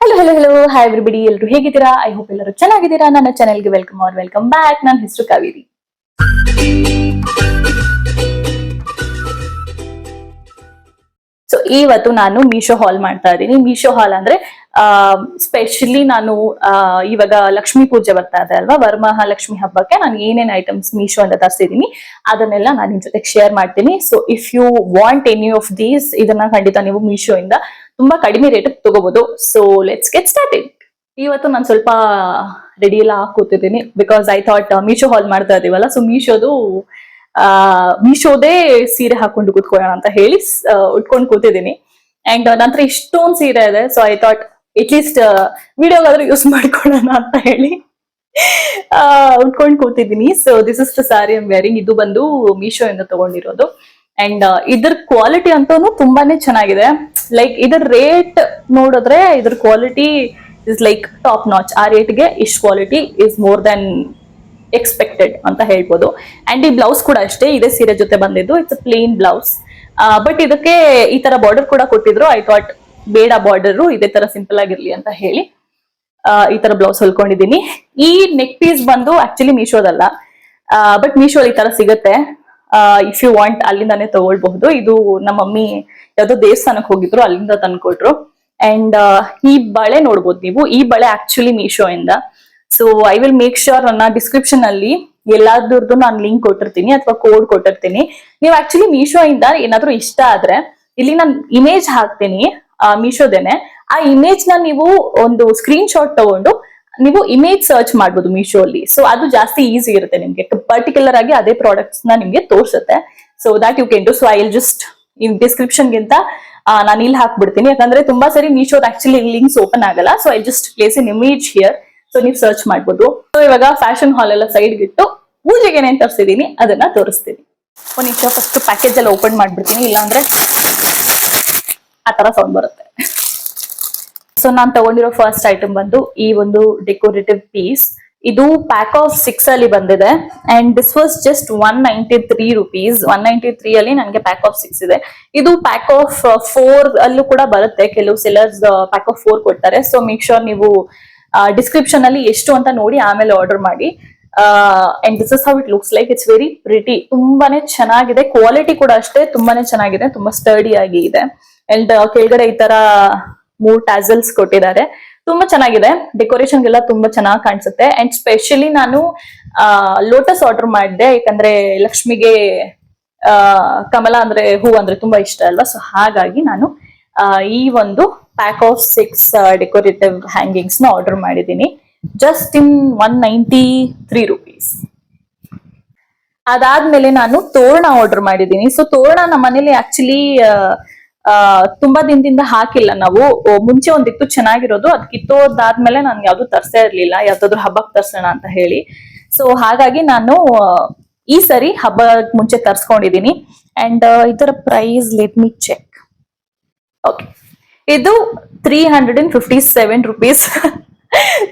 Hello hello hello hi everybody, ಎಲ್ಲರೂ ಹೇಗಿದ್ದೀರಾ? I hope ಎಲ್ಲರೂ ಚೆನ್ನಾಗಿದ್ದೀರಾ. ನನ್ನ ಚಾನೆಲ್ಗೆ ವೆಲ್ಕಮ್ ಬ್ಯಾಕ್. ನನ್ನ ಹೆಸರು ಕಾವೇರಿ. ಸೊ ಇವತ್ತು ನಾನು ಮೀಶೋ ಹಾಲ್ ಮಾಡ್ತಾ ಇದ್ದೀನಿ. ಮೀಶೋ ಹಾಲ್ ಅಂದ್ರೆ ಸ್ಪೆಷಲಿ ನಾನು ಇವಾಗ ಲಕ್ಷ್ಮೀ ಪೂಜೆ ಬರ್ತಾ ಇದೆ ಅಲ್ವಾ, ವರಮಹಾಲಕ್ಷ್ಮಿ ಹಬ್ಬಕ್ಕೆ ನಾನು ಏನೇನ್ ಐಟಮ್ಸ್ ಮೀಶೋ ಅಂತ ತರಿಸಿದೀನಿ ಅದನ್ನೆಲ್ಲ ನಾನು ನಿಮ್ ಜೊತೆ ಶೇರ್ ಮಾಡ್ತೀನಿ. So if you want any of these, ಇದನ್ನ ಖಂಡಿತ ನೀವು ಮೀಶೋ ಇಂದ ತುಂಬಾ ಕಡಿಮೆ ರೇಟ್ ತಗೋಬಹುದು. So let's get started. ಇವತ್ತು ನಾನು ಸ್ವಲ್ಪ ರೆಡಿ ಎಲ್ಲ ಕೂತಿದ್ದೀನಿ because I thought Meesho haul ಮಾಡ್ತಾ ಇದೀವಲ್ಲ, ಸೊ ಮೀಶೋದೇ ಸೀರೆ ಹಾಕೊಂಡು ಕೂತ್ಕೊಳ್ಳೋಣ ಅಂತ ಹೇಳಿ ಉಟ್ಕೊಂಡು ಕೂತಿದ್ದೀನಿ. ಅಂಡ್ ನಂತರ ಇಷ್ಟೊಂದು ಸೀರೆ ಇದೆ, ಸೊ ಐ ಥಾಟ್ ಅಟ್ಲೀಸ್ಟ್ ವಿಡಿಯೋಗಾದ್ರೂ ಯೂಸ್ ಮಾಡ್ಕೊಳ್ಳೋಣ ಅಂತ ಹೇಳಿ ಉಟ್ಕೊಂಡು ಕೂತಿದ್ದೀನಿ. So this is the sari I'm wearing. ಇದು ಬಂದು ಮೀಶೋ ಇಂದ ತಗೊಂಡಿರೋದು. ಅಂಡ್ ಇದ್ರ ಕ್ವಾಲಿಟಿ ಅಂತೂ ತುಂಬಾನೇ ಚೆನ್ನಾಗಿದೆ. ಲೈಕ್ ಇದ್ರ ರೇಟ್ ನೋಡಿದ್ರೆ ಇದ್ರ quality is like top notch. ಆ ರೇಟ್ಗೆ ಇಷ್ಟು quality is more than expected ಅಂತ ಹೇಳ್ಬೋದು. ಅಂಡ್ ಈ ಬ್ಲೌಸ್ ಕೂಡ ಅಷ್ಟೇ, ಇದೇ ಸೀರೆ ಜೊತೆ ಬಂದಿದ್ದು. ಇಟ್ಸ್ ಪ್ಲೇನ್ ಬ್ಲೌಸ್, ಬಟ್ ಇದಕ್ಕೆ ಈ ತರ ಬಾರ್ಡರ್ ಕೂಡ ಕೊಟ್ಟಿದ್ರು. ಐ ಥಾಟ್ ಬೇಡ ಬಾರ್ಡರ್, ಇದೇ ತರ ಸಿಂಪಲ್ ಆಗಿರ್ಲಿ ಅಂತ ಹೇಳಿ ಈ ತರ ಬ್ಲೌಸ್ ಹೊಲ್ಕೊಂಡಿದ್ದೀನಿ. ಈ ನೆಕ್ ಪೀಸ್ ಬಂದು ಆಕ್ಚುಲಿ ಮೀಶೋದಲ್ಲ, ಬಟ್ ಮೀಶೋ ಈ ತರ ಸಿಗುತ್ತೆ. ಇಫ್ ಯು ವಾಂಟ್ ಅಲ್ಲಿಂದಾನೇ ತಗೊಳ್ಬಹುದು. ಇದು ನಮ್ಮ ಮಮ್ಮಿ ಯಾವ್ದೋ ದೇವಸ್ಥಾನಕ್ಕೆ ಹೋಗಿದ್ರು, ಅಲ್ಲಿಂದ ತಂದ್ಕೊಟ್ರು. ಅಂಡ್ ಈ ಬಳೆ ನೋಡ್ಬೋದು ನೀವು. ಈ ಬಳೆ ಆಕ್ಚುಲಿ ಮೀಶೋ ಇಂದ. So I will make sure ನನ್ನ ಡಿಸ್ಕ್ರಿಪ್ಷನ್ ಅಲ್ಲಿ ಎಲ್ಲಾದ್ರದ್ದು ನಾನು ಲಿಂಕ್ ಕೊಟ್ಟಿರ್ತೀನಿ ಅಥವಾ ಕೋಡ್ ಕೊಟ್ಟಿರ್ತೀನಿ. ನೀವು ಆಕ್ಚುಲಿ ಮೀಶೋ ಇಂದ ಏನಾದ್ರೂ ಇಷ್ಟ ಆದ್ರೆ ಇಲ್ಲಿ ನಾನು ಇಮೇಜ್ ಹಾಕ್ತೀನಿ ಮೀಶೋದೇನೆ. ಆ ಇಮೇಜ್ ನ ನೀವು ಒಂದು ಸ್ಕ್ರೀನ್ ಶಾಟ್ ತಗೊಂಡು ನೀವು ಇಮೇಜ್ ಸರ್ಚ್ ಮಾಡ್ಬೋದು ಮೀಶೋ ಅಲ್ಲಿ. ಸೊ ಅದು ಜಾಸ್ತಿ ಈಸಿ ಇರುತ್ತೆ ನಿಮ್ಗೆ. ಪರ್ಟಿಕ್ಯುಲರ್ ಆಗಿ ಅದೇ ಪ್ರಾಡಕ್ಟ್ಸ್ ನ ನಿಮ್ಗೆ ತೋರಿಸುತ್ತೆ. So that you can do. So I will just in description ಗಿಂತ ನಾನು ಇಲ್ಲಿ ಹಾಕ್ಬಿಡ್ತೀನಿ, ಯಾಕಂದ್ರೆ ತುಂಬಾ ಸರಿ ಮೀಶೋದ್ ಆಕ್ಚುಲಿ ಲಿಂಕ್ಸ್ ಓಪನ್ ಆಗಲ್ಲ. So I just place in image here. So ನೀವು ಸರ್ಚ್ ಮಾಡ್ಬೋದು. ಸೊ ಇವಾಗ ಫ್ಯಾಷನ್ ಹಾಲ್ ಎಲ್ಲ ಸೈಡ್ ಇಟ್ಟು ಪೂಜೆಗೆ ಏನೇನ್ ತರಿಸಿದೀನಿ ಅದನ್ನ ತೋರಿಸ್ತೀನಿ. ಒಂದ್ ನಿಮಿಷ ಫಸ್ಟ್ ಪ್ಯಾಕೇಜ್ ಎಲ್ಲ ಓಪನ್ ಮಾಡ್ಬಿಡ್ತೀನಿ, ಇಲ್ಲಾಂದ್ರೆ ಆ ತರ ಸೌಂಡ್ ಬರುತ್ತೆ. ಸೊ ನಾನ್ ತಗೊಂಡಿರೋ ಫಸ್ಟ್ ಐಟಮ್ ಬಂದು ಈ ಒಂದು ಡೆಕೋರೇಟಿವ್ ಪೀಸ್. ಇದು ಪ್ಯಾಕ್ ಆಫ್ 6 ಅಲ್ಲಿ ಬಂದಿದೆ. And this was just 193 rupees. 193 ಅಲ್ಲಿ ನನಗೆ ಪ್ಯಾಕ್ ಆಫ್ 6 ಇದೆ. ಇದು ಪ್ಯಾಕ್ ಆಫ್ 4 ಅಲ್ಲೂ ಕೂಡ ಬರುತ್ತೆ. ಕೆಲವು ಸೆಲ್ಲರ್ಸ್ ಪ್ಯಾಕ್ ಆಫ್ 4 ಕೊಡ್ತಾರೆ. ಸೊ ಮೇಕ್ ಶೋರ್ ನೀವು ಡಿಸ್ಕ್ರಿಪ್ಷನ್ ಅಲ್ಲಿ ಎಷ್ಟು ಅಂತ ನೋಡಿ ಆಮೇಲೆ ಆರ್ಡರ್ ಮಾಡಿ. And this is how it looks like. It's very pretty. ತುಂಬಾನೇ ಚೆನ್ನಾಗಿದೆ. ಕ್ವಾಲಿಟಿ ಕೂಡ ಅಷ್ಟೇ ತುಂಬಾನೇ ಚೆನ್ನಾಗಿದೆ. ತುಂಬಾ ಸ್ಟರ್ಡಿ ಆಗಿ ಇದೆ. ಅಂಡ್ ಕೆಳಗಡೆ ಈ ತರ 3 ಟ್ಯಾಸಲ್ಸ್ ಕೊಟ್ಟಿದ್ದಾರೆ. ತುಂಬಾ ಚೆನ್ನಾಗಿದೆ. ಡೆಕೋರೇಷನ್ ಎಲ್ಲ ತುಂಬಾ ಚೆನ್ನಾಗಿ ಕಾಣಿಸುತ್ತೆ. ಅಂಡ್ ಸ್ಪೆಷಲಿ ನಾನು ಲೋಟಸ್ ಆರ್ಡರ್ ಮಾಡಿದೆ, ಯಾಕಂದ್ರೆ ಲಕ್ಷ್ಮಿಗೆ ಕಮಲ ಅಂದ್ರೆ ಹೂ ಅಂದ್ರೆ ತುಂಬಾ ಇಷ್ಟ ಅಲ್ವಾ. ಸೊ ಹಾಗಾಗಿ ನಾನು ಈ ಒಂದು ಪ್ಯಾಕ್ ಆಫ್ 6 ಡೆಕೋರೇಟಿವ್ ಹ್ಯಾಂಗಿಂಗ್ಸ್ ನ ಆರ್ಡರ್ ಮಾಡಿದ್ದೀನಿ. Just in 193 rupees. ಅದಾದ್ಮೇಲೆ ನಾನು ತೋರಣ ಆರ್ಡರ್ ಮಾಡಿದ್ದೀನಿ. ಸೊ ತೋರಣ ನಮ್ಮ ಮನೇಲಿ ಆಕ್ಚುಲಿ ತುಂಬಾ ದಿನದಿಂದ ಹಾಕಿಲ್ಲ ನಾವು. ಮುಂಚೆ ಒಂದಿತ್ತು ಚೆನ್ನಾಗಿರೋದು, ಅದ್ ಕಿತ್ತೋದಾದ್ಮೇಲೆ ನನ್ಗೆ ಯಾವ್ದು ತರ್ಸೇ ಇರ್ಲಿಲ್ಲ, ಯಾವ್ದಾದ್ರು ಹಬ್ಬಕ್ಕೆ ತರ್ಸೋಣ ಅಂತ ಹೇಳಿ. ಸೊ ಹಾಗಾಗಿ ನಾನು ಈ ಸರಿ ಹಬ್ಬ ಮುಂಚೆ ತರ್ಸ್ಕೊಂಡಿದೀನಿ. ಅಂಡ್ ಇದರ price let me check. Okay, ಇದು 357 rupees.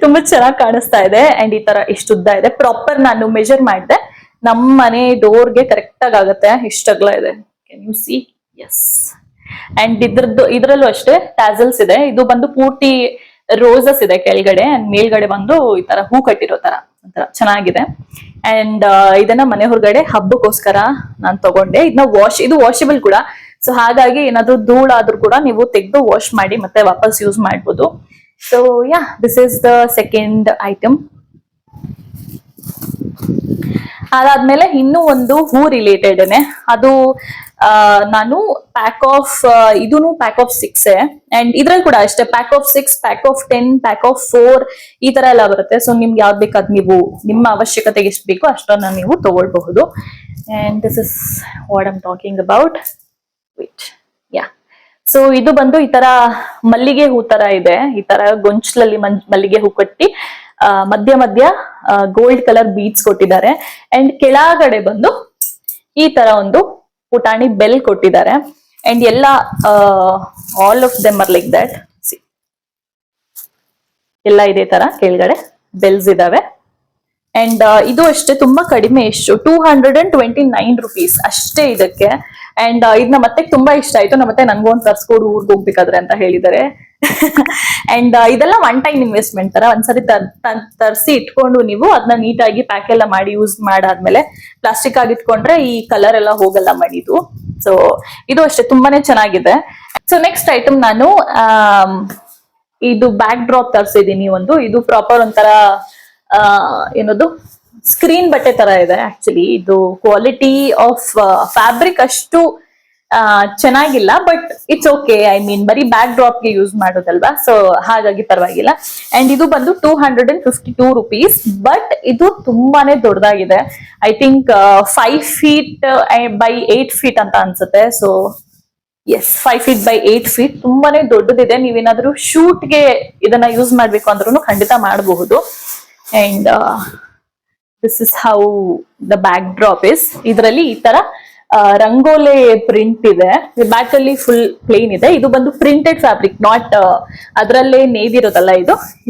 ತುಂಬಾ ಚೆನ್ನಾಗಿ ಕಾಣಿಸ್ತಾ ಇದೆ. ಅಂಡ್ ಈ ತರ ಇಷ್ಟು ಉದ್ದ ಇದೆ. ಪ್ರಾಪರ್ ನಾನು ಮೆಜರ್ ಮಾಡಿದೆ, ನಮ್ಮ ಮನೆ ಡೋರ್ಗೆ ಕರೆಕ್ಟ್ ಆಗುತ್ತೆ. ಇಷ್ಟ ಅಗಲ ಇದೆ. Can you see? Yes. And ಇದ್ರಲ್ಲೂ ಅಷ್ಟೇ ಟ್ಯಾಸಲ್ಸ್ ಇದೆ. ಇದು ಬಂದು ಪೂರ್ತಿ ರೋಸಸ್ ಇದೆ ಕೆಳಗಡೆ, ಅಂಡ್ ಮೇಲ್ಗಡೆ ಬಂದು ಈ ತರ ಹೂ ಕಟ್ಟಿರೋ ತರ ಒಂಥರ ಚೆನ್ನಾಗಿದೆ. ಅಂಡ್ ಇದನ್ನ ಮನೆ ಹೊರಗಡೆ ಹಬ್ಬಕ್ಕೋಸ್ಕರ ನಾನು ತಗೊಂಡೆ. ಇದು ವಾಷಬಲ್ ಕೂಡ. ಸೊ ಹಾಗಾಗಿ ಏನಾದ್ರು ಧೂಳಾದ್ರೂ ಕೂಡ ನೀವು ತೆಗೆದು ವಾಶ್ ಮಾಡಿ ಮತ್ತೆ ವಾಪಸ್ ಯೂಸ್ ಮಾಡ್ಬೋದು. So yeah, this is the second item. ಅದಾದ್ಮೇಲೆ ಇನ್ನೂ ಒಂದು ಹೂ ರಿಲೇಟೆಡ್ನೆ. ಅದು ನಾನು ಪ್ಯಾಕ್ ಆಫ್ ಇದೂನು ಪ್ಯಾಕ್ ಆಫ್ 6 ಅಂಡ್ ಇದ್ರಲ್ಲಿ ಕೂಡ ಅಷ್ಟೇ pack of 6, pack of 10, pack of 4 ಈ ತರ ಎಲ್ಲ ಬರುತ್ತೆ. ಸೊ ನಿಮ್ಗೆ ಯಾವ್ದು ಬೇಕಾದ್ ನೀವು ನಿಮ್ಮ ಅವಶ್ಯಕತೆಗೆ ಎಷ್ಟು ಬೇಕೋ ಅಷ್ಟನ್ನ ನೀವು ತಗೊಳ್ಬಹುದು. And this is what I'm talking about. Which yeah, so ಇದು ಬಂದು ಈ ತರ ಮಲ್ಲಿಗೆ ಹೂ ತರ ಇದೆ. ಈ ತರ ಗೊಂಚಲಲ್ಲಿ ಮಲ್ಲಿಗೆ ಹೂ ಕಟ್ಟಿ ಮಧ್ಯ ಮಧ್ಯ ಗೋಲ್ಡ್ ಕಲರ್ ಬೀಡ್ಸ್ ಕೊಟ್ಟಿದ್ದಾರೆ. ಅಂಡ್ ಕೆಳಗಡೆ ಬಂದು ಈ ತರ ಒಂದು ಪುಟಾಣಿ ಬೆಲ್ ಕೊಟ್ಟಿದ್ದಾರೆ. ಅಂಡ್ ಎಲ್ಲ all of them are like that. C, ಎಲ್ಲ ಇದೇ ತರ ಕೆಳಗಡೆ ಬೆಲ್ಸ್ ಇದಾವೆ. ಅಂಡ್ ಇದು ಅಷ್ಟೇ ತುಂಬಾ ಕಡಿಮೆ. ಎಷ್ಟು 229 rupees ಅಷ್ಟೇ ಇದಕ್ಕೆ. ಅಂಡ್ ಇದನ್ನ ಮತ್ತೆ ತುಂಬಾ ಇಷ್ಟ ಆಯ್ತು. ಮತ್ತೆ ನನ್ಗೊಂದು ತರ್ಸ್ಕೊಡು ಊರ್ಗ್ ಹೋಗ್ಬೇಕಾದ್ರೆ ಅಂತ ಹೇಳಿದ್ದಾರೆ. ಅಂಡ್ ಇದೆಲ್ಲ ಒನ್ ಟೈಮ್ ಇನ್ವೆಸ್ಟ್ಮೆಂಟ್ ತರ ಒಂದ್ಸರಿ ತರಿಸಿ ಇಟ್ಕೊಂಡು ನೀವು ಅದನ್ನ ನೀಟಾಗಿ ಪ್ಯಾಕ್ ಎಲ್ಲ ಮಾಡಿ ಯೂಸ್ ಮಾಡಾದ್ಮೇಲೆ ಪ್ಲಾಸ್ಟಿಕ್ ಆಗಿ ಇಟ್ಕೊಂಡ್ರೆ ಈ ಕಲರ್ ಎಲ್ಲ ಹೋಗಲ್ಲ ಮಡಿದು. ಸೊ ಇದು ಅಷ್ಟೇ ತುಂಬಾನೇ ಚೆನ್ನಾಗಿದೆ. ಸೊ ನೆಕ್ಸ್ಟ್ ಐಟಮ್ ನಾನು ಇದು ಬ್ಯಾಕ್ ಡ್ರಾಪ್ ತರಿಸಿದೀನಿ ಒಂದು. ಇದು ಪ್ರಾಪರ್ ಒಂಥರ ಏನದು ಸ್ಕ್ರೀನ್ ಬಟ್ಟೆ ತರ ಇದೆ. ಆಕ್ಚುಲಿ ಇದು ಕ್ವಾಲಿಟಿ ಆಫ್ ಫ್ಯಾಬ್ರಿಕ್ ಅಷ್ಟು ಚೆನ್ನಾಗಿಲ್ಲ, but it's okay. I mean ಬರೀ ಬ್ಯಾಕ್ ಡ್ರಾಪ್ ಗೆ ಯೂಸ್ ಮಾಡೋದಲ್ವಾ, ಸೊ ಹಾಗಾಗಿ ಪರವಾಗಿಲ್ಲ. ಅಂಡ್ ಇದು ಬಂದು 252 rupees, ಬಟ್ ಇದು ತುಂಬಾನೇ ದೊಡ್ಡದಾಗಿದೆ. I think 5 feet by 8 feet ಅಂತ ಅನ್ಸುತ್ತೆ. So yes, 5 feet by 8 feet ತುಂಬಾನೇ ದೊಡ್ಡದಿದೆ. ನೀವೇನಾದ್ರೂ ಶೂಟ್ ಗೆ ಇದನ್ನ ಯೂಸ್ ಮಾಡ್ಬೇಕು ಅಂದ್ರೂ ಖಂಡಿತ ಮಾಡಬಹುದು. And this is how the back drop is. ಇದರಲ್ಲಿ ಈ ತರ ರಂಗೋಲೆ ಪ್ರಿಂಟ್ ಇದೆ. ಬ್ಯಾಕ್ ಅಲ್ಲಿ ಫುಲ್ ಪ್ಲೇನ್ ಇದೆ. ಇದು ಬಂದು ಪ್ರಿಂಟೆಡ್ ಫ್ಯಾಬ್ರಿಕ್, ನಾಟ್ ಅದರಲ್ಲೇ ನೇದಿರೋದಲ್ಲ.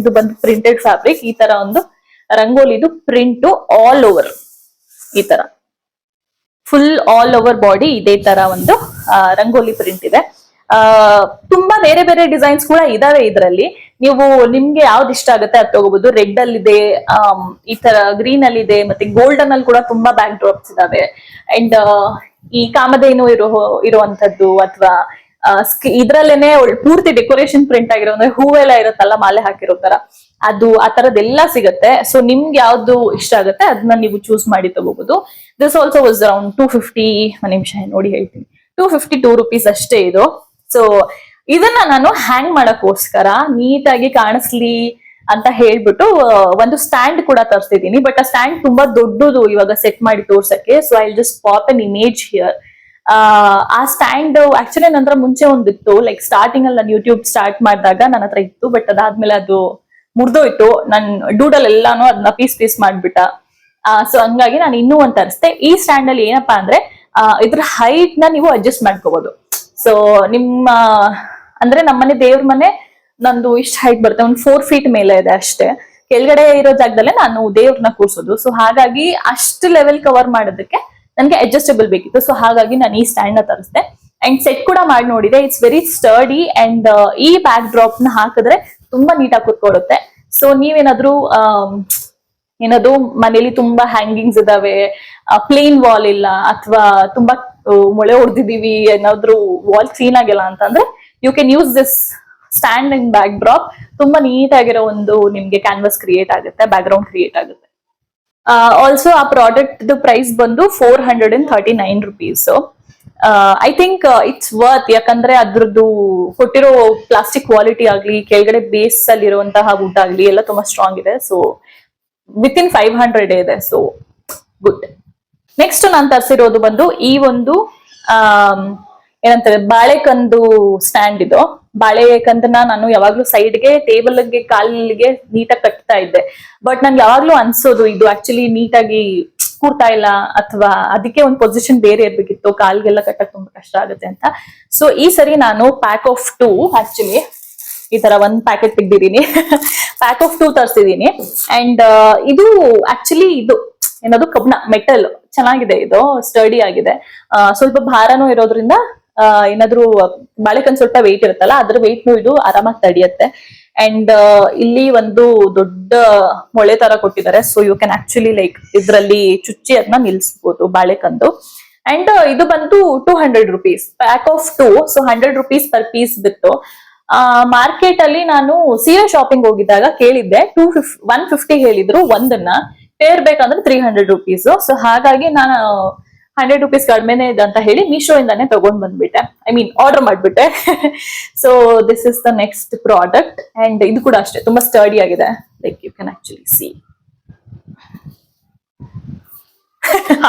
ಇದು ಬಂದು ಪ್ರಿಂಟೆಡ್ ಫ್ಯಾಬ್ರಿಕ್. ಈ ತರ ಒಂದು ರಂಗೋಲಿದು ಪ್ರಿಂಟ್ ಆಲ್ ಓವರ್, ಈ ತರ ಫುಲ್ ಆಲ್ ಓವರ್ ಬಾಡಿ ಇದೇ ತರ ಒಂದು ರಂಗೋಲಿ ಪ್ರಿಂಟ್ ಇದೆ. ತುಂಬಾ ಬೇರೆ ಬೇರೆ ಡಿಸೈನ್ಸ್ ಕೂಡ ಇದಾವೆ ಇದರಲ್ಲಿ. ನೀವು ನಿಮ್ಗೆ ಯಾವ್ದು ಇಷ್ಟ ಆಗುತ್ತೆ ಅದು ತಗೋಬಹುದು. ರೆಡ್ ಅಲ್ಲಿ ಇದೆ, ಈ ತರ ಗ್ರೀನ್ ಅಲ್ಲಿ ಇದೆ, ಮತ್ತೆ ಗೋಲ್ಡನ್ ಅಲ್ಲಿ ಕೂಡ ತುಂಬಾ ಬ್ಯಾಕ್ ಡ್ರಾಪ್ಸ್ ಇದಾವೆ. ಅಂಡ್ ಈ ಕಾಮಧೇನು ಇರುವಂತದ್ದು ಅಥವಾ ಇದ್ರಲ್ಲೇನೆ ಪೂರ್ತಿ ಡೆಕೋರೇಷನ್ ಪ್ರಿಂಟ್ ಆಗಿರೋ, ಅಂದ್ರೆ ಹೂವೆಲ್ಲ ಇರುತ್ತಲ್ಲ ಮಾಲೆ ಹಾಕಿರೋ ತರ, ಅದು ಆ ತರದೆಲ್ಲ ಸಿಗುತ್ತೆ. ಸೊ ನಿಮ್ಗೆ ಯಾವ್ದು ಇಷ್ಟ ಆಗುತ್ತೆ ಅದನ್ನ ನೀವು ಚೂಸ್ ಮಾಡಿ ತಗೋಬಹುದು. ದಿಸ್ ಆಲ್ಸೋ ವಾಸ್ ಅರೌಂಡ್ 250, ಒಂದ್ ನಿಮಿಷ ನೋಡಿ ಹೇಳ್ತೀನಿ, 252 rupees ಅಷ್ಟೇ ಇದು. ಸೊ ಇದನ್ನ ನಾನು ಹ್ಯಾಂಗ್ ಮಾಡಕ್ಕೋಸ್ಕರ ನೀಟಾಗಿ ಕಾಣಿಸ್ಲಿ ಅಂತ ಹೇಳ್ಬಿಟ್ಟು ಒಂದು ಸ್ಟ್ಯಾಂಡ್ ಕೂಡ ತರಿಸಿದೀನಿ. ಬಟ್ ಆ ಸ್ಟ್ಯಾಂಡ್ ತುಂಬಾ ದೊಡ್ಡದು ಇವಾಗ ಸೆಟ್ ಮಾಡಿ ತೋರ್ಸಕ್ಕೆ. So I just pop an image here. ಆ ಸ್ಟ್ಯಾಂಡ್ ಆಕ್ಚುಲಿ ನನ್ನ ಮುಂಚೆ ಒಂದಿತ್ತು, ಲೈಕ್ ಸ್ಟಾರ್ಟಿಂಗ್ ಅಲ್ಲಿ ನಾನು ಯೂಟ್ಯೂಬ್ ಸ್ಟಾರ್ಟ್ ಮಾಡಿದಾಗ ನನ್ನ ಹತ್ರ ಇತ್ತು. ಬಟ್ ಅದಾದ್ಮೇಲೆ ಅದು ಮುರಿದೋಯ್ತು. ನನ್ ಡೂಡಲ್ ಎಲ್ಲಾನು ಅದನ್ನ ಪೀಸ್ ಮಾಡ್ಬಿಟ್ಟ. ಸೊ ಹಂಗಾಗಿ ನಾನು ಇನ್ನೂ ಒಂದ್ ತರಿಸ್ದೆ. ಈ ಸ್ಟ್ಯಾಂಡ್ ಅಲ್ಲಿ ಏನಪ್ಪಾ ಅಂದ್ರೆ ಇದ್ರ ಹೈಟ್ ನ ನೀವು ಅಡ್ಜಸ್ಟ್ ಮಾಡ್ಕೋಬಹುದು. ಸೊ ನಿಮ್ಮ ಅಂದ್ರೆ ನಮ್ಮನೆ ದೇವ್ರ ಮನೆ ನಂದು ಇಷ್ಟ ಹೈಟ್ ಬರುತ್ತೆ, ಒಂದು 4 feet ಮೇಲೆ ಇದೆ ಅಷ್ಟೇ. ಕೆಳಗಡೆ ಇರೋ ಜಾಗದಲ್ಲೇ ನಾನು ದೇವ್ರನ್ನ ಕೂರ್ಸೋದು. ಸೊ ಹಾಗಾಗಿ ಅಷ್ಟು ಲೆವೆಲ್ ಕವರ್ ಮಾಡೋದಕ್ಕೆ ನನ್ಗೆ ಅಡ್ಜಸ್ಟಬಲ್ ಬೇಕಿತ್ತು. ಸೊ ಹಾಗಾಗಿ ನಾನು ಈ ಸ್ಟ್ಯಾಂಡ್ ನ ತರಿಸ್ದೆ. ಅಂಡ್ ಸೆಟ್ ಕೂಡ ಮಾಡಿ ನೋಡಿದೆ. It's very sturdy. ಅಂಡ್ ಈ ಬ್ಯಾಕ್ ಡ್ರಾಪ್ ನ ಹಾಕಿದ್ರೆ ತುಂಬಾ ನೀಟಾಗಿ ಕೂತ್ಕೊಳ್ಳುತ್ತೆ. ಸೊ ನೀವೇನಾದ್ರೂ ಏನಾದ್ರು ಮನೇಲಿ ತುಂಬಾ ಹ್ಯಾಂಗಿಂಗ್ಸ್ ಇದಾವೆ, ಪ್ಲೇನ್ ವಾಲ್ ಇಲ್ಲ, ಅಥವಾ ತುಂಬಾ ಮೊಳೆ ಹೊಡೆದಿದೀವಿ, ಏನಾದ್ರು ವಾಲ್ ಕ್ಲೀನ್ ಆಗಿಲ್ಲ ಅಂತಂದ್ರೆ you can use this stand and backdrop. ತುಂಬಾ ನೀಟ್ ಆಗಿರೋ ಒಂದು ನಿಮ್ಗೆ ಕ್ಯಾನ್ವಾಸ್ ಕ್ರಿಯೇಟ್ ಆಗುತ್ತೆ, ಬ್ಯಾಕ್ ಗ್ರೌಂಡ್ ಕ್ರಿಯೇಟ್ ಆಗುತ್ತೆ. ಆಲ್ಸೋ ಆ ಪ್ರಾಡಕ್ಟ್ ಪ್ರೈಸ್ ಬಂದು 439 rupees. I think it's worth. ಯಾಕಂದ್ರೆ ಅದ್ರದ್ದು ಕೊಟ್ಟಿರೋ ಪ್ಲಾಸ್ಟಿಕ್ ಕ್ವಾಲಿಟಿ ಆಗ್ಲಿ, ಕೆಳಗಡೆ ಬೇಸ್ ಅಲ್ಲಿ ಇರುವಂತಹ ವುಡ್ ಆಗ್ಲಿ ಎಲ್ಲ ತುಂಬಾ ಸ್ಟ್ರಾಂಗ್ ಇದೆ. ಸೊ ವಿತಿನ್ 500 ಇದೆ. So good. ನೆಕ್ಸ್ಟ್ ನಾನು ತರಿಸಿರೋದು ಬಂದು ಈ ಒಂದು ಏನಂತಾರೆ ಬಾಳೆಕಂದು ಸ್ಟ್ಯಾಂಡ್. ಇದು ಬಾಳೆಕಂದನ್ನ ನಾನು ಯಾವಾಗ್ಲೂ ಸೈಡ್ಗೆ ಟೇಬಲ್ಗೆ ಕಾಲಿಗೆ ನೀಟಾಗಿ ಕಟ್ತಾ ಇದ್ದೆ. ಬಟ್ ನನ್ಗೆ ಯಾವಾಗ್ಲೂ ಅನ್ಸೋದು ಇದು ಆಕ್ಚುಲಿ ನೀಟಾಗಿ ಕೂರ್ತಾ ಇಲ್ಲ, ಅಥವಾ ಅದಕ್ಕೆ ಒಂದು ಪೊಸಿಷನ್ ಬೇರೆ ಇರ್ಬೇಕಿತ್ತು, ಕಾಲ್ಗೆಲ್ಲ ಕಟ್ಟಕ್ ತುಂಬಾ ಕಷ್ಟ ಆಗುತ್ತೆ ಅಂತ. ಸೊ ಈ ಸರಿ ನಾನು ಪ್ಯಾಕ್ ಆಫ್ 2 ಆಕ್ಚುಲಿ ಈ ತರ ಒಂದ್ ಪ್ಯಾಕೆಟ್ ತೆಗ್ದಿದ್ದೀನಿ. ಪ್ಯಾಕ್ ಆಫ್ 2 ತರಿಸಿದೀನಿ. ಅಂಡ್ ಇದು ಆಕ್ಚುಲಿ ಇದು ಏನದು ಕಬ್ಣ ಮೆಟಲ್ ಚೆನ್ನಾಗಿದೆ. ಇದು ಸ್ಟಡಿ ಆಗಿದೆ. ಸ್ವಲ್ಪ ಭಾರನೂ ಇರೋದ್ರಿಂದ ಏನಾದ್ರು ಬಾಳೆಕಂದ್ ಸ್ವಲ್ಪ ವೆಯ್ಟ್ ಇರುತ್ತಲ್ಲ, ಅದ್ರ ವೆಯ್ಟ್ನು ಇದು ಆರಾಮಾಗಿ ತಡಿಯತ್ತೆ. ಅಂಡ್ ಇಲ್ಲಿ ಒಂದು ದೊಡ್ಡ ಮೊಳೆ ತರ ಕೊಟ್ಟಿದ್ದಾರೆ. So you can actually like ಇದ್ರಲ್ಲಿ ಚುಚ್ಚಿ ಅದನ್ನ ನಿಲ್ಸ್ಬೋದು ಬಾಳೆಕಂದು. ಅಂಡ್ ಇದು ಬಂದು 200 rupees, pack of 2. So 100 rupees per piece ಬಿತ್ತು. ಮಾರ್ಕೆಟ್ ಅಲ್ಲಿ ನಾನು ಸೀರೆ ಶಾಪಿಂಗ್ ಹೋಗಿದ್ದಾಗ ಕೇಳಿದ್ದೆ 150 ಹೇಳಿದ್ರು ಒಂದನ್ನ. ಪೇರ್ ಬೇಕಂದ್ರೆ 300 rupees. ಸೊ ಹಾಗಾಗಿ ನಾನು 100 rupees ಕಡಿಮೆನೆ ಇದೆ ಅಂತ ಹೇಳಿ ಮೀಶೋ ಇಂದಾನೆ ತಗೊಂಡ್ ಬಂದ್ಬಿಟ್ಟೆ. ಐ ಮೀನ್ ಆರ್ಡರ್ ಮಾಡ್ಬಿಟ್ಟೆ. So this is the next product. And ಇದು ಕೂಡ ಅಷ್ಟೇ ತುಂಬಾ ಸ್ಟರ್ಡಿ ಆಗಿದೆ. Like you can actually see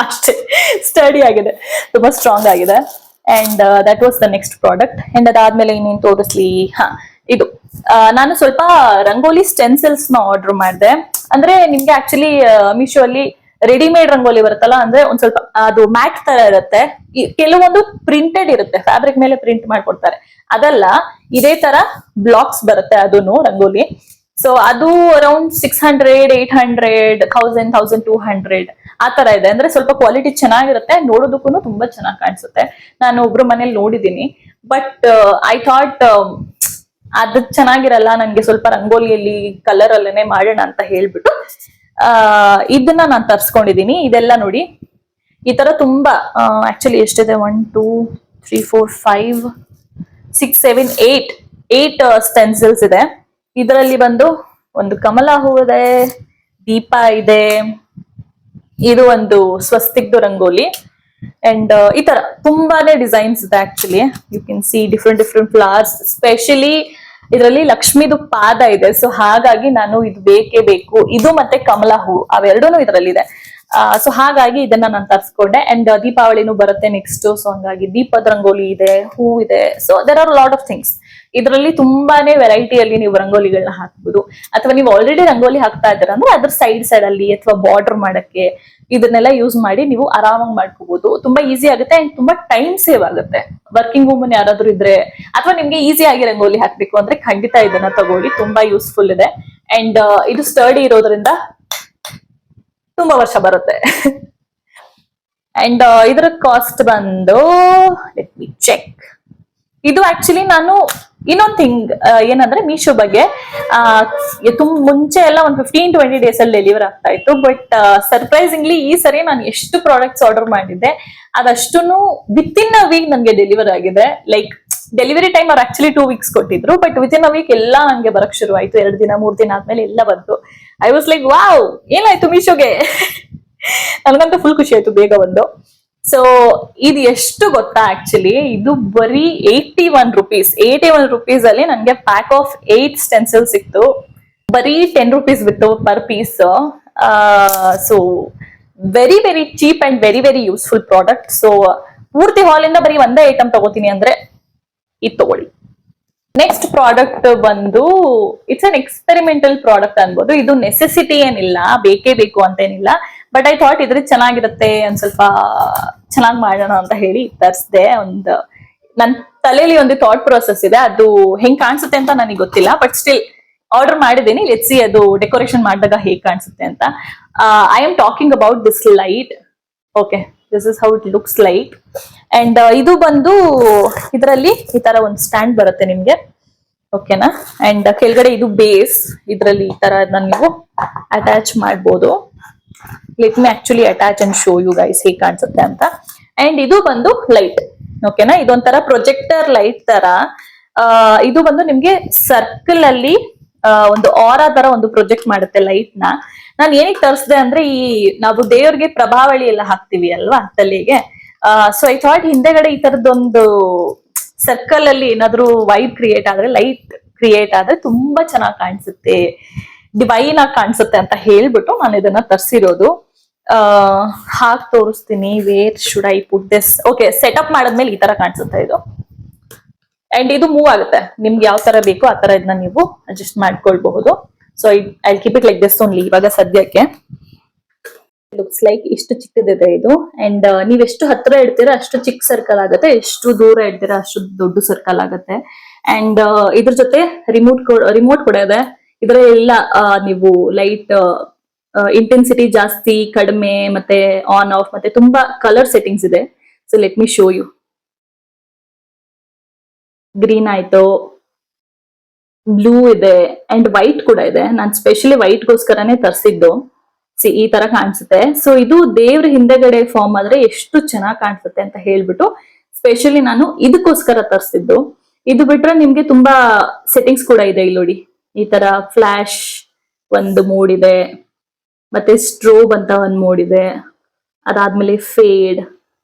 ಅಷ್ಟೇ ಸ್ಟಡಿ ಆಗಿದೆ, ತುಂಬಾ ಸ್ಟ್ರಾಂಗ್ ಆಗಿದೆ. And that was the next product. And ಅದಾದ್ಮೇಲೆ ಇನ್ನೇನು ತೋರಿಸ್ಲಿ, ಇದು ನಾನು ಸ್ವಲ್ಪ ರಂಗೋಲಿ ಸ್ಟೆನ್ಸಿಲ್ಸ್ ನ ಆರ್ಡರ್ ಮಾಡಿದೆ. ಅಂದ್ರೆ ನಿಮ್ಗೆ ಆಕ್ಚುಲಿ ಮೀಶೋ ಅಲ್ಲಿ ರೆಡಿಮೇಡ್ ರಂಗೋಲಿ ಬರುತ್ತಲ್ಲ, ಅಂದ್ರೆ ಒಂದ್ ಸ್ವಲ್ಪ ಅದು ಮ್ಯಾಟ್ ತರ ಇರುತ್ತೆ, ಕೆಲವೊಂದು ಪ್ರಿಂಟೆಡ್ ಇರುತ್ತೆ, ಫ್ಯಾಬ್ರಿಕ್ ಮೇಲೆ ಪ್ರಿಂಟ್ ಮಾಡ್ಕೊಡ್ತಾರೆ. ಅದಲ್ಲ, ಇದೇ ತರ ಬ್ಲಾಕ್ಸ್ ಬರುತ್ತೆ ಅದನ್ನು ರಂಗೋಲಿ. ಸೊ ಅದು ಅರೌಂಡ್ 600, 800, 1000, 1200 ಆ ತರ ಇದೆ. ಅಂದ್ರೆ ಸ್ವಲ್ಪ ಕ್ವಾಲಿಟಿ ಚೆನ್ನಾಗಿರುತ್ತೆ, ನೋಡೋದಕ್ಕೂ ತುಂಬಾ ಚೆನ್ನಾಗಿ ಕಾಣಿಸುತ್ತೆ. ನಾನು ಒಬ್ರು ಮನೇಲಿ ನೋಡಿದೀನಿ. ಬಟ್ ಐ ಥಾಟ್ ಅದು ಚೆನ್ನಾಗಿರಲ್ಲ, ನನ್ಗೆ ಸ್ವಲ್ಪ ರಂಗೋಲಿಯಲ್ಲಿ ಕಲರ್ ಅಲ್ಲೇನೆ ಮಾಡೋಣ ಅಂತ ಹೇಳ್ಬಿಟ್ಟು ಇದನ್ನ ನಾನು ತರ್ಸ್ಕೊಂಡಿದೀನಿ. ಇದೆಲ್ಲ ನೋಡಿ ಈ ತರ ತುಂಬಾ ಆಕ್ಚುಲಿ ಎಷ್ಟಿದೆ, 1 2 3 4 5 6 7 8 ಸ್ಟೆನ್ಸಿಲ್ಸ್ ಇದೆ. ಇದರಲ್ಲಿ ಬಂದು ಒಂದು ಕಮಲ ಹೂ ಇದೆ, ದೀಪ ಇದೆ, ಇದು ಒಂದು ಸ್ವಸ್ತಿಕ್ದು ರಂಗೋಲಿ, ಅಂಡ್ ಈ ತರ ತುಂಬಾನೇ ಡಿಸೈನ್ಸ್ ಇದೆ. Actually you can see different flowers, specially ಇದರಲ್ಲಿ ಲಕ್ಷ್ಮಿದು ಪಾದ ಇದೆ. ಸೊ ಹಾಗಾಗಿ ನಾನು ಇದು ಬೇಕೇ ಬೇಕು, ಇದು ಮತ್ತೆ ಕಮಲ ಹೂ ಅವೆರಡೂನು ಇದರಲ್ಲಿದೆ. ಸೊ ಹಾಗಾಗಿ ಇದನ್ನ ನಾನು ತರಿಸ್ಕೊಂಡೆ. ಅಂಡ್ ದೀಪಾವಳಿನೂ ಬರುತ್ತೆ ನೆಕ್ಸ್ಟ್, ಸೊ ಹಂಗಾಗಿ ದೀಪದ ರಂಗೋಲಿ ಇದೆ, ಹೂ ಇದೆ. So there are lot of things. ಇದರಲ್ಲಿ ತುಂಬಾನೇ ವೆರೈಟಿಯಲ್ಲಿ ನೀವು ರಂಗೋಲಿಗಳನ್ನ ಹಾಕ್ಬೋದು, ಅಥವಾ ನೀವು ಆಲ್ರೆಡಿ ರಂಗೋಲಿ ಹಾಕ್ತಾ ಇದ್ದೀರಾ ಅಂದ್ರೆ ಅದ್ರ ಸೈಡ್ ಅಲ್ಲಿ ಅಥವಾ ಬಾರ್ಡರ್ ಮಾಡಕ್ಕೆ ಇದನ್ನೆಲ್ಲ ಯೂಸ್ ಮಾಡಿ ನೀವು ಆರಾಮಾಗಿ ಮಾಡ್ಕೋಬಹುದು. ತುಂಬಾ ಈಸಿ ಆಗುತ್ತೆ ಅಂಡ್ ತುಂಬಾ ಟೈಮ್ ಸೇವ್ ಆಗುತ್ತೆ. ವರ್ಕಿಂಗ್ ವುಮನ್ ಯಾರಾದ್ರೂ ಇದ್ರೆ ಅಥವಾ ನಿಮ್ಗೆ ಈಸಿ ಆಗಿ ರಂಗೋಲಿ ಹಾಕ್ಬೇಕು ಅಂದ್ರೆ ಖಂಡಿತ ಇದನ್ನ ತಗೊಳ್ಳಿ, ತುಂಬಾ ಯೂಸ್ಫುಲ್ ಇದೆ. ಅಂಡ್ ಇದು ಸ್ಟರ್ಡಿ ಇರೋದ್ರಿಂದ ತುಂಬಾ ವರ್ಷ ಬರುತ್ತೆ. ಅಂಡ್ ಇದರ ಕಾಸ್ಟ್ ಬಂದು ಲೆಟ್ ಮಿ ಚೆಕ್. ಇದು ಆಕ್ಚುಲಿ ನಾನು ಇನ್ನೊಂದು ಥಿಂಗ್ ಏನಂದ್ರೆ ಮೀಶೋ ಬಗ್ಗೆ ಮುಂಚೆ ಎಲ್ಲ ಒಂದು 15-20 ಡೇಸ್ ಅಲ್ಲಿ ಡೆಲಿವರ್ ಆಗ್ತಾ ಇತ್ತು. ಬಟ್ ಸರ್ಪ್ರೈಸಿಂಗ್ಲಿ ಈ ಸರಿ ನಾನು ಎಷ್ಟು ಪ್ರಾಡಕ್ಟ್ಸ್ ಆರ್ಡರ್ ಮಾಡಿದ್ದೆ ಅದಷ್ಟನ್ನು ವಿತ್ ಇನ್ ಅ ವೀಕ್ ನನಗೆ ಡೆಲಿವರ್ ಆಗಿದೆ. ಲೈಕ್ ಡೆಲಿವರಿ ಟೈಮ್ ಅವ್ರು ಆಕ್ಚುಲಿ 2 ವೀಕ್ಸ್ ಕೊಟ್ಟಿದ್ರು, but within a week ಎಲ್ಲ ನಂಗೆ ಬರಕ್ ಶುರು ಆಯ್ತು. 2 ದಿನ 3 ದಿನ ಆದ್ಮೇಲೆ ಎಲ್ಲ ಬಂತು. ಐ ವಾಸ್ ಲೈಕ್ ವಾವ್, ಏನಾಯ್ತು ಮೀಶೋಗೆ. ನನಗಂತೂ ಫುಲ್ ಖುಷಿ ಆಯ್ತು ಬೇಗ ಬಂದು. ಸೊ ಇದು ಎಷ್ಟು ಗೊತ್ತಾ, ಆಕ್ಚುಲಿ ಇದು ಬರೀ 81 rupees. 81 rupees ಅಲ್ಲಿ ನನ್ಗೆ ಪ್ಯಾಕ್ ಆಫ್ 8 ಸ್ಟೆನ್ಸಿಲ್ ಸಿಕ್ತು. ಬರೀ 10 rupees ಬಿತ್ತು per piece. So very very cheap and very very useful product. So ಪೂರ್ತಿ ಹಾಲ್ ಇಂದ ಬರೀ ಒಂದೇ ಐಟಮ್ ತಗೋತೀನಿ ಅಂದ್ರೆ ಇದು ತಗೊಳ್ಳಿ. ನೆಕ್ಸ್ಟ್ ಪ್ರಾಡಕ್ಟ್ ಬಂದು ಇಟ್ಸ್ ಅನ್ ಎಕ್ಸ್ಪೆರಿಮೆಂಟಲ್ ಪ್ರಾಡಕ್ಟ್ ಅನ್ಬೋದು. ಇದು ನೆಸೆಸಿಟಿ ಏನಿಲ್ಲ, ಬೇಕೇ ಬೇಕು ಅಂತೇನಿಲ್ಲ. ಬಟ್ ಐ ಥಾಟ್ ಇದ್ರೆ ಚೆನ್ನಾಗಿರುತ್ತೆ, ಒಂದ್ ಸ್ವಲ್ಪ ಚೆನ್ನಾಗಿ ಮಾಡೋಣ ಅಂತ ಹೇಳಿ ತರಿಸ್ದೆ. ಒಂದು ನನ್ ತಲೆಯಲ್ಲಿ ಒಂದು ಥಾಟ್ ಪ್ರೊಸೆಸ್ ಇದೆ, ಅದು ಹೆಂಗ್ ಕಾಣಿಸುತ್ತೆ ಅಂತ ನನಗೆ ಗೊತ್ತಿಲ್ಲ. ಬಟ್ ಸ್ಟಿಲ್ ಆರ್ಡರ್ ಮಾಡಿದ್ದೀನಿ, ಲೆಟ್ಸ್ ಸಿ ಅದು ಡೆಕೋರೇಷನ್ ಮಾಡಿದಾಗ ಹೇಗ್ ಕಾಣಿಸುತ್ತೆ ಅಂತ. I am talking about this light. Okay, this is how it looks like. And ಇದು ಬಂದು ಇದರಲ್ಲಿ ಈ ತರ ಒಂದು ಸ್ಟ್ಯಾಂಡ್ ಬರುತ್ತೆ ನಿಮ್ಗೆ, ಓಕೆನಾ. ಅಂಡ್ ಕೆಳಗಡೆ ಇದು ಬೇಸ್, ಇದರಲ್ಲಿ ಈ ತರ ನೀವು ಅಟ್ಯಾಚ್ ಮಾಡ್ಬೋದು. Let me actually attach and show you guys ಹೇಗೆ ಕಾಣಿಸುತ್ತೆ ಅಂತ. ಅಂಡ್ ಇದು ಬಂದು ಲೈಟ್, ಓಕೆನಾ. ಇದೊಂಥರ ಪ್ರೊಜೆಕ್ಟರ್ ಲೈಟ್ ತರ. ಇದು ಬಂದು ನಿಮ್ಗೆ ಸರ್ಕಲ್ ಅಲ್ಲಿ ಒಂದು ಆರಾ ತರ ಒಂದು ಪ್ರೊಜೆಕ್ಟ್ ಮಾಡುತ್ತೆ ಲೈಟ್ ನ. ನಾನು ಏನಕ್ಕೆ ತರಿಸಿದೆ ಅಂದ್ರೆ, ಈ ನಾವು ದೇವ್ರಿಗೆ ಪ್ರಭಾವಳಿ ಎಲ್ಲ ಹಾಕ್ತಿವಿ ಅಲ್ವಾ ತಲೆಗೆ. ಸೊ ಐ ಥಾಟ್ ಹಿಂದೆಗಡೆ ಈ ತರದೊಂದು ಸರ್ಕಲ್ ಅಲ್ಲಿ ಏನಾದ್ರು ವೈಬ್ ಕ್ರಿಯೇಟ್ ಆದ್ರೆ, ಲೈಟ್ ಕ್ರಿಯೇಟ್ ಆದ್ರೆ ತುಂಬಾ ಚೆನ್ನಾಗಿ ಕಾಣಿಸುತ್ತೆ, ಡಿವೈನ್ ಆಗಿ ಕಾಣಿಸುತ್ತೆ ಅಂತ ಹೇಳ್ಬಿಟ್ಟು ನಾನು ಇದನ್ನ ತರಿಸಿರೋದು. ಹಾಕ್ ತೋರಿಸ್ತೀನಿ. Wear should I put this? Okay, setup ಮಾಡಿದ್ಮೇಲೆ ಈ ತರ ಕಾಣಿಸುತ್ತೆ ಇದು. ಅಂಡ್ ಇದು ಮೂವ್ ಆಗುತ್ತೆ, ನಿಮ್ಗೆ ಯಾವ ತರ ಬೇಕು ಆ ತರ ಇದನ್ನ ನೀವು ಅಡ್ಜಸ್ಟ್ ಮಾಡ್ಕೊಳ್ಬಹುದು. So I keep it like this only ಇವಾಗ ಸದ್ಯಕ್ಕೆ. ಲುಕ್ಸ್ ಲೈಕ್ ಇಷ್ಟು ಚಿಕ್ಕದಿದೆ ಇದು. ಅಂಡ್ ನೀವ್ ಎಷ್ಟು ಹತ್ರ ಇಡ್ತೀರಾ ಅಷ್ಟು ಚಿಕ್ಕ ಸರ್ಕಲ್ ಆಗುತ್ತೆ, ಎಷ್ಟು ದೂರ ಇಡ್ತೀರಾ ಅಷ್ಟು ದೊಡ್ಡ ಸರ್ಕಲ್ ಆಗುತ್ತೆ. ಅಂಡ್ ಇದ್ರ ಜೊತೆ ರಿಮೋಟ್ ಕೂಡ ಇದೆ. ಇದರ ಎಲ್ಲ ನೀವು ಲೈಟ್ ಇಂಟೆನ್ಸಿಟಿ ಜಾಸ್ತಿ ಕಡಿಮೆ ಮತ್ತೆ ಆನ್ ಆಫ್ ಮತ್ತೆ ತುಂಬಾ ಕಲರ್ ಸೆಟ್ಟಿಂಗ್ಸ್ ಇದೆ. So let me show you. Green ಆಯ್ತು, ಬ್ಲೂ ಇದೆ ಅಂಡ್ ವೈಟ್ ಕೂಡ ಇದೆ. ನಾನು ಸ್ಪೆಷಲಿ ವೈಟ್ ಗೋಸ್ಕರನೇ ತರಿಸಿದ್ದು. ಈ ತರ ಕಾಣಿಸುತ್ತೆ. ಸೊ ಇದು ದೇವ್ರ ಹಿಂದೆಗಡೆ ಫಾರ್ಮ್ ಆದ್ರೆ ಎಷ್ಟು ಚೆನ್ನಾಗಿ ಕಾಣಿಸುತ್ತೆ ಅಂತ ಹೇಳ್ಬಿಟ್ಟು ಸ್ಪೆಷಲಿ ನಾನು ಇದಕ್ಕೋಸ್ಕರ ತರಿಸಿದ್ದು. ಇದು ಬಿಟ್ರೆ ನಿಮ್ಗೆ ತುಂಬಾ ಸೆಟ್ಟಿಂಗ್ಸ್ ಕೂಡ ಇದೆ ಇಲ್ಲಿ ನೋಡಿ. ಈ ತರ ಫ್ಲಾಶ್ ಒಂದು ಮೋಡ್ ಇದೆ, ಮತ್ತೆ ಸ್ಟ್ರೋಬ್ ಅಂತ ಒಂದು ಮೋಡ್ ಇದೆ, ಅದಾದ್ಮೇಲೆ ಫೇಡ್,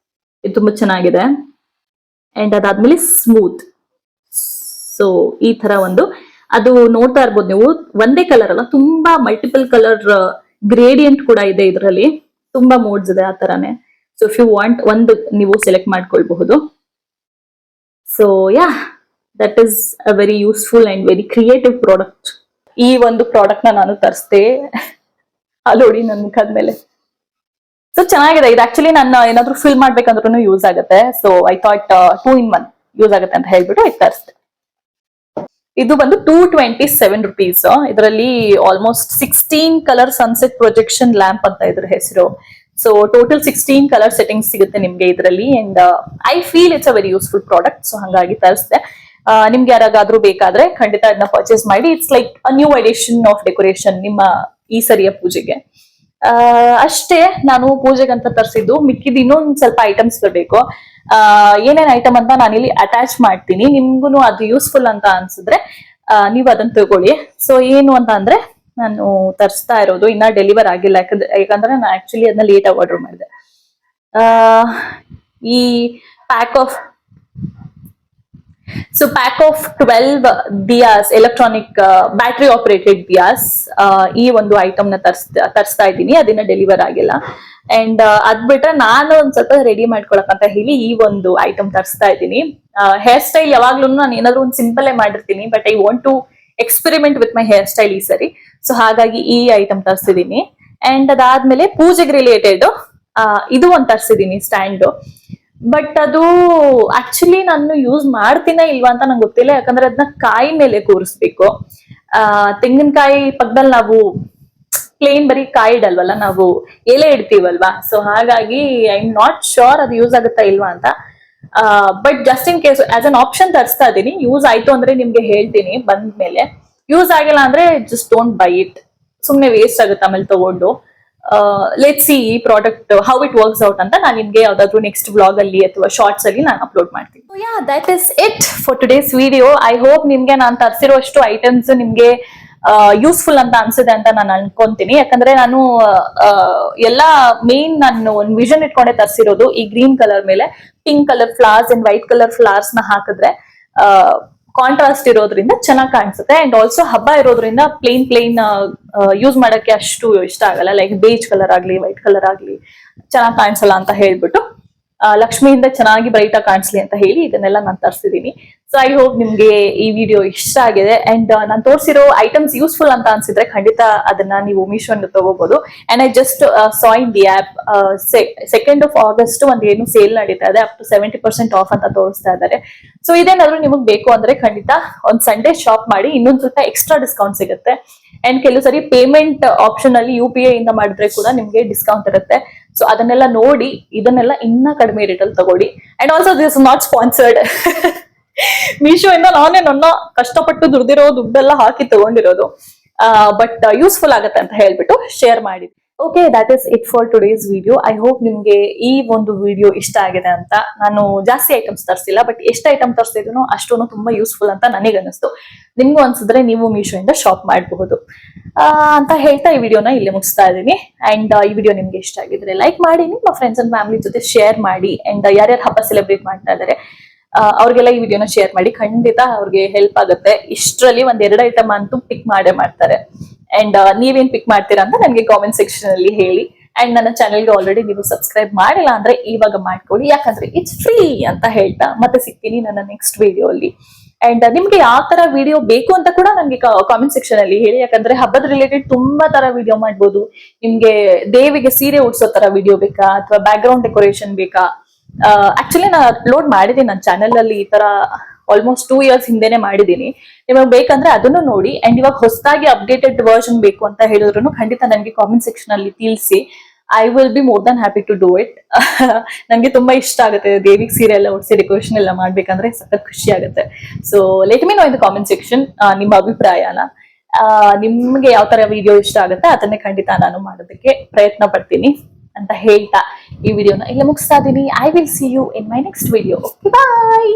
ಇದು ತುಂಬಾ ಚೆನ್ನಾಗಿದೆ. ಅಂಡ್ ಅದಾದ್ಮೇಲೆ ಸ್ಮೂತ್. ಸೊ ಈ ತರ ಒಂದು, ಅದು ನೋಡ್ತಾ ಇರ್ಬೋದು ನೀವು, ಒಂದೇ ಕಲರ್ ಅಲ್ಲ, ತುಂಬಾ ಮಲ್ಟಿಪಲ್ ಕಲರ್ ಗ್ರೇಡಿಯಂಟ್ ಕೂಡ ಇದೆ ಇದರಲ್ಲಿ. ತುಂಬಾ ಮೋಡ್ಸ್ ಇದೆ ಆ ತರಾನೇ. ಸೊ ಇಫ್ ಯು ವಾಂಟ್ ಒಂದು ನೀವು ಸೆಲೆಕ್ಟ್ ಮಾಡ್ಕೊಳ್ಬಹುದು. So yeah, that is a very useful and very creative product. ಈ ಒಂದು ಪ್ರಾಡಕ್ಟ್ ನಾನು ತರಿಸ್ದೆ ಅಲ್ಲಿ ನೋಡಿ ನನ್ನ ಮುಖದ ಮೇಲೆ. ಸೊ ಚೆನ್ನಾಗಿದೆ ಇದು. ಆಕ್ಚುಲಿ ನಾನು ಏನಾದ್ರು ಫಿಲ್ ಮಾಡ್ಬೇಕಂದ್ರೂ ಯೂಸ್ ಆಗುತ್ತೆ. So I thought 2 in 1 use ಆಗುತ್ತೆ ಅಂತ ಹೇಳ್ಬಿಟ್ಟು ಇದು ತರಿಸ್ದೆ. ಇದು ಬಂದು 227 rupees. ಇದರಲ್ಲಿ almost 16 colour sunset projection lamp ಅಂತ ಇದ್ರ ಹೆಸರು. ಸೊ ಟೋಟಲ್ 16 ಕಲರ್ ಸೆಟ್ಟಿಂಗ್ಸ್ ಸಿಗುತ್ತೆ ನಿಮ್ಗೆ ಇದರಲ್ಲಿ. And I feel it's a very useful product. So ಹಂಗಾಗಿ ತರಿಸಿದೆ. ನಿಮ್ಗೆ ಯಾರಿಗಾದ್ರೂ ಬೇಕಾದ್ರೆ ಖಂಡಿತ ಅದನ್ನ ಪರ್ಚೇಸ್ ಮಾಡಿ. It's like a new edition of decoration ನಿಮ್ಮ ಈ ಸರಿಯ ಪೂಜೆಗೆ. ಅಷ್ಟೇ ನಾನು ಪೂಜೆಗಂತ ತರಿಸಿದ್ದು. ಮಿಕ್ಕಿದ ಇನ್ನೊಂದ್ ಸ್ವಲ್ಪ ಐಟಮ್ಸ್ ಬರಬೇಕು. ಏನೇನ್ ಐಟಮ್ ಅಂತ ನಾನಿಲ್ಲಿ ಅಟ್ಯಾಚ್ ಮಾಡ್ತೀನಿ. ನಿಮ್ಗೂ ಅದು ಯೂಸ್ಫುಲ್ ಅಂತ ಅನ್ಸಿದ್ರೆ ನೀವು ಅದನ್ನ ತಗೊಳ್ಳಿ. ಸೊ ಏನು ಅಂತ ಅಂದ್ರೆ ನಾನು ತರಿಸ್ತಾ ಇರೋದು ಇನ್ನ ಡೆಲಿವರ್ ಆಗಿಲ್ಲ, ಯಾಕಂದ್ರೆ ನಾನು ಆಕ್ಚುಲಿ ಅದನ್ನ ಲೇಟ್ ಆಗಿ ಆರ್ಡರ್ ಮಾಡಿದೆ. ಈ pack of 12 diyas, electronic battery operated diyas, ಈ ಒಂದು ಐಟಮ್ ನ ತರಿಸ್ತಾ ಇದ್ದೀನಿ. ಅದನ್ನ ಡೆಲಿವರ್ ಆಗಿಲ್ಲ. ಅಂಡ್ ಅದ್ ಬಿಟ್ರೆ ನಾನು ಒಂದ್ ಸ್ವಲ್ಪ ರೆಡಿ ಮಾಡ್ಕೊಳಕ್ ಹೇಳಿ ಈ ಒಂದು ಐಟಮ್ ತರಿಸ್ತಾ ಇದ್ದೀನಿ. ಹೇರ್ ಸ್ಟೈಲ್ ಯಾವಾಗ್ಲೂ ನಾನು ಏನಾದ್ರು ಒಂದು ಸಿಂಪಲ್ ಮಾಡಿರ್ತೀನಿ, but I want to experiment with my hair style ಈ ಸರಿ. ಸೊ ಹಾಗಾಗಿ ಈ ಐಟಮ್ ತರಿಸಿದೀನಿ. ಅಂಡ್ ಅದಾದ್ಮೇಲೆ ಪೂಜೆಗೆ ರಿಲೇಟೆಡ್ ಇದು ಒಂದ್ ತರಿಸಿದೀನಿ, ಸ್ಟ್ಯಾಂಡ್. ಬಟ್ ಅದು ಆಕ್ಚುಲಿ ನಾನು ಯೂಸ್ ಮಾಡ್ತೀನ ಇಲ್ವಾ ಅಂತ ನಂಗೆ ಗೊತ್ತಿಲ್ಲ, ಯಾಕಂದ್ರೆ ಅದನ್ನ ಕಾಯಿ ಮೇಲೆ ಕೂರಿಸ್ಬೇಕು. ತೆಂಗಿನಕಾಯಿ ಪಕ್ಕದಲ್ಲಿ ನಾವು ಪ್ಲೇನ್ ಬರೀ ಕಾಯಿ ಇಡಲ್ವಲ್ಲ, ನಾವು ಎಲೆ ಇಡ್ತೀವಲ್ವಾ. ಸೊ ಹಾಗಾಗಿ ಐ ಆಮ್ ನಾಟ್ ಶೋರ್ ಅದು ಯೂಸ್ ಆಗುತ್ತಾ ಇಲ್ವಾ ಅಂತ. But just in case as an option ತರಿಸ್ತಾ ಇದೀನಿ. ಯೂಸ್ ಆಯ್ತು ಅಂದ್ರೆ ನಿಮ್ಗೆ ಹೇಳ್ತೀನಿ ಬಂದ್ಮೇಲೆ. ಯೂಸ್ ಆಗಿಲ್ಲ ಅಂದ್ರೆ ಜಸ್ಟ್ ಡೋಂಟ್ ಬೈ ಇಟ್, ಸುಮ್ನೆ ವೇಸ್ಟ್ ಆಗುತ್ತೆ ಆಮೇಲೆ ತಗೊಂಡು. ಲೆಟ್ಸ್ ಸಿ ಈ product how it works out ಅಂತ ನಾನು ನಿಮ್ಗೆ ಯಾವ್ದಾದ್ರು ನೆಕ್ಸ್ಟ್ ವ್ಲಾಗ್ ಅಲ್ಲಿ ಅಥವಾ ಶಾರ್ಟ್ಸ್ ಅಲ್ಲಿ ನಾನು ಅಪ್ಲೋಡ್ ಮಾಡ್ತೀನಿ. So yeah, that is it for today's video. I hope ನಿಮ್ಗೆ ನಾನು ತರಿಸಿರೋಷ್ಟು ಐಟಮ್ಸ್ ನಿಮ್ಗೆ ಯೂಸ್ಫುಲ್ ಅಂತ ಅನ್ಸಿದೆ ಅಂತ ನಾನು ಅನ್ಕೊಂತೀನಿ. ಯಾಕಂದ್ರೆ ನಾನು ಎಲ್ಲಾ ಮೇನ್ ನಾನು ಒಂದು ವಿಷನ್ ಇಟ್ಕೊಂಡೆ ತರಿಸಿರೋದು. ಈ ಗ್ರೀನ್ ಕಲರ್ ಮೇಲೆ pink colour flowers and white colour flowers ನ ಹಾಕಿದ್ರೆ ಕಾಂಟ್ರಾಸ್ಟ್ ಇರೋದ್ರಿಂದ ಚೆನ್ನಾಗಿ ಕಾಣಿಸುತ್ತೆ. ಅಂಡ್ ಆಲ್ಸೋ ಹಬ್ಬ ಇರೋದ್ರಿಂದ ಪ್ಲೇನ್ ಯೂಸ್ ಮಾಡಕ್ಕೆ ಅಷ್ಟು ಇಷ್ಟ ಆಗಲ್ಲ. ಲೈಕ್ ಬೇಜ್ ಕಲರ್ ಆಗ್ಲಿ ವೈಟ್ ಕಲರ್ ಆಗ್ಲಿ ಚೆನ್ನಾಗಿ ಕಾಣಿಸಲ್ಲ ಅಂತ ಹೇಳ್ಬಿಟ್ಟು ಲಕ್ಷ್ಮಿಯಿಂದ ಚೆನ್ನಾಗಿ ಬ್ರೈಟ್ ಆಗಿ ಕಾಣಿಸ್ಲಿ ಅಂತ ಹೇಳಿ ಇದನ್ನೆಲ್ಲ ನಾನು ತರಿಸಿದೀನಿ. ಸೊ ಐ ಹೋಪ್ ನಿಮ್ಗೆ ಈ ವಿಡಿಯೋ ಇಷ್ಟ ಆಗಿದೆ. ಅಂಡ್ ನಾನು ತೋರಿಸಿರೋ ಐಟಮ್ಸ್ ಯೂಸ್ಫುಲ್ ಅಂತ ಅನ್ಸಿದ್ರೆ ಖಂಡಿತ ಅದನ್ನ ನೀವು ಮೀಶೋ ಇಂದ ತಗೋಬಹುದು. And I just saw in the app 2nd of August ಒಂದು ಏನು ಸೇಲ್ ನಡೀತಾ ಇದೆ, ಅಪ್ ಟು 70% ಆಫ್ ಅಂತ ತೋರಿಸ್ತಾ ಇದ್ದಾರೆ. ಸೊ ಇದೇನಾದ್ರೂ ನಿಮಗ್ ಬೇಕು ಅಂದ್ರೆ ಖಂಡಿತ ಒಂದ್ ಸಂಡೇ ಶಾಪ್ ಮಾಡಿ, ಇನ್ನೊಂದ್ ಸ್ವಲ್ಪ ಎಕ್ಸ್ಟ್ರಾ ಡಿಸ್ಕೌಂಟ್ ಸಿಗುತ್ತೆ. ಅಂಡ್ ಕೆಲವು ಸರಿ ಪೇಮೆಂಟ್ ಆಪ್ಷನ್ ಅಲ್ಲಿ UPI ಇಂದ ಮಾಡಿದ್ರೆ ಕೂಡ ನಿಮ್ಗೆ ಡಿಸ್ಕೌಂಟ್ ಇರುತ್ತೆ. ಸೊ ಅದನ್ನೆಲ್ಲ ನೋಡಿ ಇದನ್ನೆಲ್ಲ ಇನ್ನ ಕಡಿಮೆ ರೇಟ್ ಅಲ್ಲಿ ತಗೊಳ್ಳಿ. And also this is not sponsored. Meesho ಇಂದ ನಾನೇ ನನ್ನ ಕಷ್ಟಪಟ್ಟು ದುಡ್ದಿರೋ ದುಡ್ಡೆಲ್ಲ ಹಾಕಿ ತಗೊಂಡಿರೋದು. ಬಟ್ ಯೂಸ್ಫುಲ್ ಆಗತ್ತೆ ಅಂತ ಹೇಳ್ಬಿಟ್ಟು ಶೇರ್ ಮಾಡಿದ್ವಿ. Okay, that is it for today's video. I hope ನಿಮ್ಗೆ ಈ ಒಂದು ವಿಡಿಯೋ ಇಷ್ಟ ಆಗಿದೆ ಅಂತ. ನಾನು ಜಾಸ್ತಿ ಐಟಮ್ಸ್ ತರಿಸಿಲ್ಲ, ಬಟ್ ಎಷ್ಟು ಐಟಮ್ ತರಿಸಿದ್ರು ಅಷ್ಟೂ ತುಂಬಾ ಯೂಸ್ಫುಲ್ ಅಂತ ನನಗೆ ಅನಿಸ್ತು. ನಿಮ್ಗೂ ಅನ್ಸಿದ್ರೆ ನೀವು ಮೀಶೋ ಇಂದ ಶಾಪ್ ಮಾಡಬಹುದು ಅಂತ ಹೇಳ್ತಾ ಈ ವಿಡಿಯೋನ ಇಲ್ಲಿ ಮುಗಿಸ್ತಾ ಇದ್ದೀನಿ. ಅಂಡ್ ಈ ವಿಡಿಯೋ ನಿಮ್ಗೆ ಇಷ್ಟ ಆಗಿದ್ರೆ ಲೈಕ್ ಮಾಡಿ, ನಿಮ್ಮ ಫ್ರೆಂಡ್ಸ್ ಅಂಡ್ ಫ್ಯಾಮಿಲಿ ಜೊತೆ ಶೇರ್ ಮಾಡಿ. ಅಂಡ್ ಯಾರ್ಯಾರು ಹಬ್ಬ ಸೆಲೆಬ್ರೇಟ್ ಮಾಡ್ತಾ ಇದಾರೆ ಅವ್ರಿಗೆಲ್ಲ ಈ ವಿಡಿಯೋನ ಶೇರ್ ಮಾಡಿ, ಖಂಡಿತ ಅವ್ರಿಗೆ ಹೆಲ್ಪ್ ಆಗುತ್ತೆ. ಇಷ್ಟರಲ್ಲಿ ಒಂದ್ 2 ಐಟಮ್ ಅಂತೂ ಪಿಕ್ ಮಾಡೇ ಮಾಡ್ತಾರೆ. ಅಂಡ್ ನೀವೇನ್ ಪಿಕ್ ಮಾಡ್ತೀರಾ ಅಂತ ನನಗೆ ಕಾಮೆಂಟ್ ಸೆಕ್ಷನ್ ಅಲ್ಲಿ ಹೇಳಿ. ಅಂಡ್ ನನ್ನ ಚಾನೆಲ್ಗೆ ಆಲ್ರೆಡಿ ನೀವು ಸಬ್ಸ್ಕ್ರೈಬ್ ಮಾಡಿಲ್ಲ ಅಂದ್ರೆ ಇವಾಗ ಮಾಡ್ಕೊಳ್ಳಿ, ಯಾಕಂದ್ರೆ ಇಟ್ಸ್ ಫ್ರೀ ಅಂತ ಹೇಳ್ತಾ ಮತ್ತೆ ಸಿಗ್ತೀನಿ ನನ್ನ ನೆಕ್ಸ್ಟ್ ವಿಡಿಯೋ ಅಲ್ಲಿ. ಅಂಡ್ ನಿಮ್ಗೆ ಯಾವ ತರ ವಿಡಿಯೋ ಬೇಕು ಅಂತ ಕೂಡ ನನಗೆ ಕಾಮೆಂಟ್ ಸೆಕ್ಷನ್ ಅಲ್ಲಿ ಹೇಳಿ, ಯಾಕಂದ್ರೆ ಹಬ್ಬದ ರಿಲೇಟೆಡ್ ತುಂಬಾ ತರ ವಿಡಿಯೋ ಮಾಡ್ಬೋದು. ನಿಮ್ಗೆ ದೇವಿಗೆ ಸೀರೆ ಉಡ್ಸೋ ತರ ವಿಡಿಯೋ ಬೇಕಾ, ಅಥವಾ ಬ್ಯಾಕ್ ಗ್ರೌಂಡ್ ಡೆಕೋರೇಷನ್ ಬೇಕಾ? ಆಕ್ಚುಲಿ ನಾನು ಅಪ್ಲೋಡ್ ಮಾಡಿದ್ದೀನಿ ನನ್ನ ಚಾನೆಲ್ ಅಲ್ಲಿ, ಈ ತರ ಆಲ್ಮೋಸ್ಟ್ 2 years ಹಿಂದೆನೆ ಮಾಡಿದೀನಿ. ನಿಮಗೆ ಬೇಕಂದ್ರೆ ಅದನ್ನು ನೋಡಿ. ಅಂಡ್ ಇವಾಗ ಹೊಸದಾಗಿ ಅಪ್ಡೇಟೆಡ್ ವರ್ಷನ್ ಬೇಕು ಅಂತ ಹೇಳಿದ್ರು ಖಂಡಿತ ನನಗೆ ಕಾಮೆಂಟ್ ಸೆಕ್ಷನ್ ಅಲ್ಲಿ ತಿಳಿಸಿ. I will be more than happy to do it. ನನಗೆ ತುಂಬಾ ಇಷ್ಟ ಆಗುತ್ತೆ ದೇವಿಗೆ ಸೀರೆ ಎಲ್ಲ ಉಡ್ಸಿ ಡೆಕೋರೇಷನ್ ಎಲ್ಲ ಮಾಡ್ಬೇಕಂದ್ರೆ ಸಖತ್ ಖುಷಿ ಆಗುತ್ತೆ. So let me no in the comment section ನಿಮ್ಮ ಅಭಿಪ್ರಾಯನ. ನಿಮ್ಗೆ ಯಾವ ತರ ವಿಡಿಯೋ ಇಷ್ಟ ಆಗುತ್ತೆ ಅದನ್ನೇ ಖಂಡಿತ ನಾನು ಮಾಡೋದಕ್ಕೆ ಪ್ರಯತ್ನ ಪಡ್ತೀನಿ ಅಂತ ಹೇಳ್ತಾ ಈ ವಿಡಿಯೋನ ಇಲ್ಲ ಮುಗಿಸ್ತಾ ಇದೀನಿ. I will see you in my next video. Okay, bye.